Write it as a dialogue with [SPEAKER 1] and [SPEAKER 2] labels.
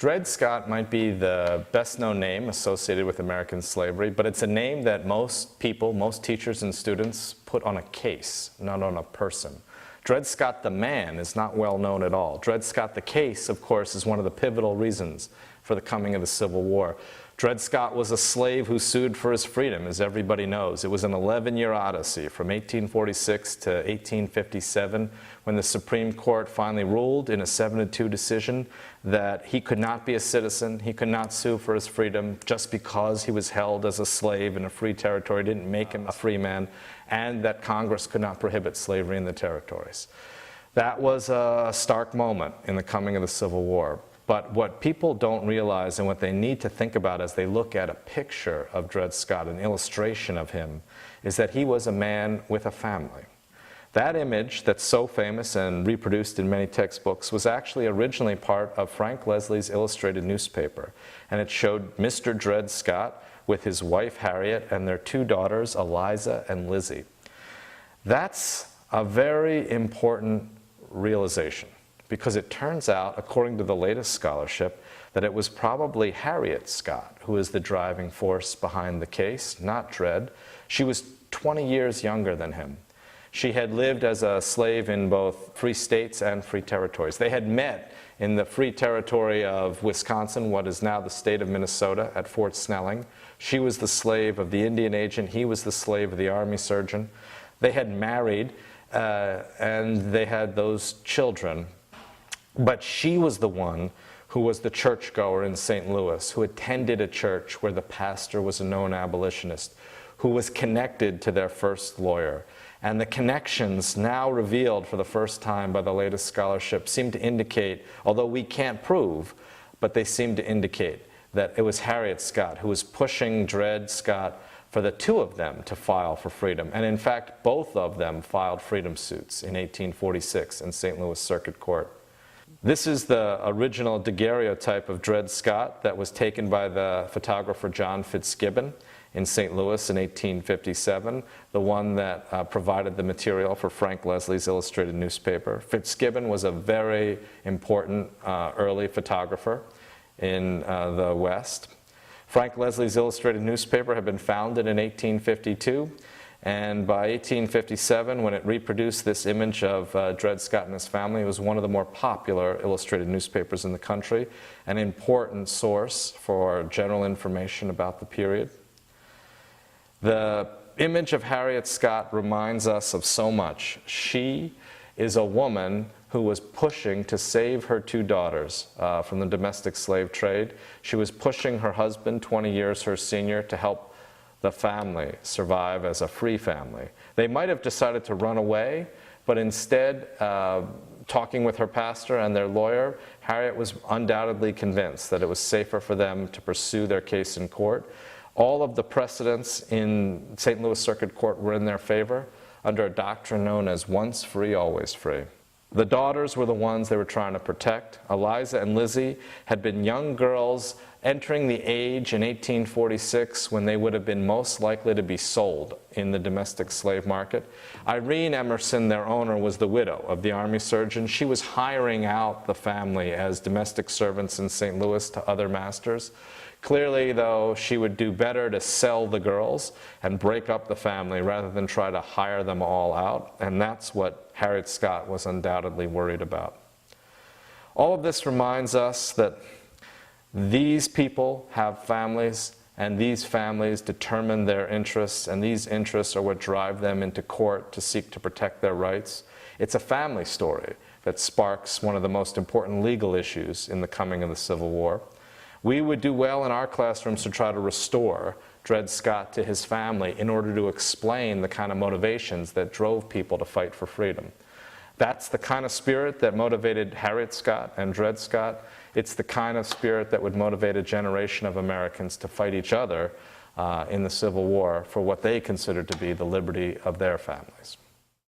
[SPEAKER 1] Dred Scott might be the best-known name associated with American slavery, but it's a name that most people, most teachers and students put on a case, not on a person. Dred Scott the man is not well known at all. Dred Scott the case, of course, is one of the pivotal reasons for the coming of the Civil War. Dred Scott was a slave who sued for his freedom, as everybody knows. It was an 11-year odyssey from 1846 to 1857 when the Supreme Court finally ruled in a 7-2 decision that he could not be a citizen, he could not sue for his freedom just because he was held as a slave in a free territory, didn't make him a free man, and that Congress could not prohibit slavery in the territories. That was a stark moment in the coming of the Civil War. But what people don't realize and what they need to think about as they look at a picture of Dred Scott, an illustration of him, is that he was a man with a family. That image that's so famous and reproduced in many textbooks was actually originally part of Frank Leslie's illustrated newspaper. And it showed Mr. Dred Scott with his wife Harriet and their 2 daughters, Eliza and Lizzie. That's a very important realization, because it turns out, according to the latest scholarship, that it was probably Harriet Scott who is the driving force behind the case, not Dred. She was 20 years younger than him. She had lived as a slave in both free states and free territories. They had met in the free territory of Wisconsin, what is now the state of Minnesota, at Fort Snelling. She was the slave of the Indian agent. He was the slave of the army surgeon. They had married, and they had those children. But she was the one who was the churchgoer in St. Louis, who attended a church where the pastor was a known abolitionist, who was connected to their first lawyer. And the connections, now revealed for the first time by the latest scholarship, seem to indicate, although we can't prove, but they seem to indicate that it was Harriet Scott who was pushing Dred Scott for the 2 of them to file for freedom. And in fact, both of them filed freedom suits in 1846 in St. Louis Circuit Court. This is the original daguerreotype of Dred Scott that was taken by the photographer John Fitzgibbon in St. Louis in 1857, the one that provided the material for Frank Leslie's illustrated newspaper. Fitzgibbon was a very important early photographer in the West. Frank Leslie's illustrated newspaper had been founded in 1852, and by 1857, when it reproduced this image of Dred Scott and his family, it was one of the more popular illustrated newspapers in the country, an important source for general information about the period. The image of Harriet Scott reminds us of so much. She is a woman who was pushing to save her 2 daughters from the domestic slave trade. She was pushing her husband, 20 years her senior, to help the family survive as a free family. They might have decided to run away, but instead, talking with her pastor and their lawyer, Harriet was undoubtedly convinced that it was safer for them to pursue their case in court. All of the precedents in St. Louis Circuit Court were in their favor under a doctrine known as once free, always free. The daughters were the ones they were trying to protect. Eliza and Lizzie had been young girls entering the age in 1846 when they would have been most likely to be sold in the domestic slave market. Irene Emerson, their owner, was the widow of the army surgeon. She was hiring out the family as domestic servants in St. Louis to other masters. Clearly, though, she would do better to sell the girls and break up the family rather than try to hire them all out, and that's what Harriet Scott was undoubtedly worried about. All of this reminds us that these people have families, and these families determine their interests, and these interests are what drive them into court to seek to protect their rights. It's a family story that sparks one of the most important legal issues in the coming of the Civil War. We would do well in our classrooms to try to restore Dred Scott to his family in order to explain the kind of motivations that drove people to fight for freedom. That's the kind of spirit that motivated Harriet Scott and Dred Scott. It's the kind of spirit that would motivate a generation of Americans to fight each other in the Civil War for what they considered to be the liberty of their families.